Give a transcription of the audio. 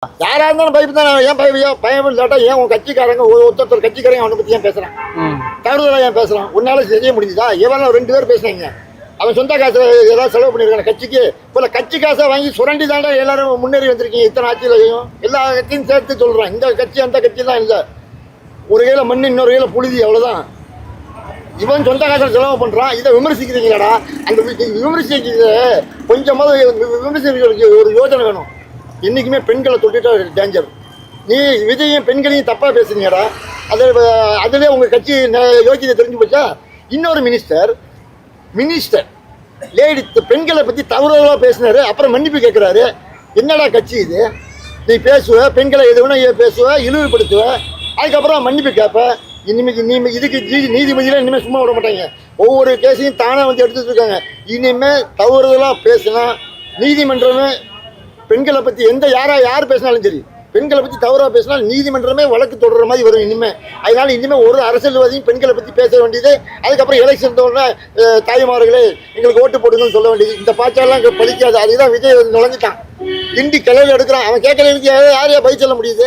யாரா இருந்தாலும் பயப்பதான் ஏன் பயம் இல்லாட்டா ஏன் உன் கட்சிக்காரங்க ஒருத்தர் கட்சிக்காரங்க அவனை பத்தி ஏன் பேசுறான் தவறுதலா ஏன் பேசுறான் உன்னால செய்ய முடியுதா எவரெல்லாம் 2 பேர் பேசுனாங்க அவன் சொந்த காசை ஏதாவது செலவு பண்ணிருக்கான கட்சிக்கு போல கட்சி காசை வாங்கி சுரண்டி தாண்டா எல்லாரும் முன்னேறி வந்திருக்கீங்க இத்தனை ஆட்சியிலையும் எல்லா கட்சியும் சேர்த்து சொல்றேன் இந்த கட்சி அந்த கட்சி தான் இல்லை ஒரு கையில மண் இன்னொரு கையில புழுதி அவ்வளவுதான் இவன் சொந்த காசை செலவு பண்றான் இதை விமர்சிக்கிறீங்களாடா அந்த விமர்சிக்கிறது கொஞ்சமாவது விமர்சிக்கிறதுக்கு ஒரு யோசனை வேணும் இன்னைக்குமே பெண்களை தொட்டுட்டா டேஞ்சர் நீ விஜயும் பெண்களையும் தப்பா பேசுறீங்கடா அதுலேயே உங்க கட்சி யோக்கியதை தெரிஞ்சு போச்சா இன்னொரு மினிஸ்டர் லேடி பெண்களை பத்தி தவறுதலா பேசினாரு அப்புறம் மன்னிப்பு கேட்கிறாரு என்னடா கட்சி இது நீ பேசுவ பெண்களை எது வேணா பேசுவ இழிவுபடுத்துவ அதுக்கப்புறம் மன்னிப்பு கேட்ப இனிமே இதுக்கு நீதிபதியில இனிமே சும்மா விட மாட்டாங்க ஒவ்வொரு கேஸையும் தானே வந்து எடுத்துட்டு இருக்காங்க இனிமே தவறுதலா பேசினா நீதிமன்றமே பெண்களை பத்தி யார் பேசினாலும் சரி பெண்களை பத்தி தவறா பேசினால் நீதிமன்றமே வழக்கு தொடர்ற மாதிரி வரும் இனிமே அதனால இனிமே ஒரு அரசியல்வாதியும் பெண்களை பத்தி பேச வேண்டியது அதுக்கப்புறம் எலெக்ஷன் தோணுனா தாய்மார்களே எங்களுக்கு ஓட்டு போடுங்கன்னு சொல்ல வேண்டியது இந்த பாச்சாலாம் பலிக்காது அதுதான் விஜய் நுழைஞ்சிட்டான் கிண்டி கிளறி எடுக்கிறான் அவன் கேட்கறதுக்கு யாரையா பதில் சொல்ல முடியுது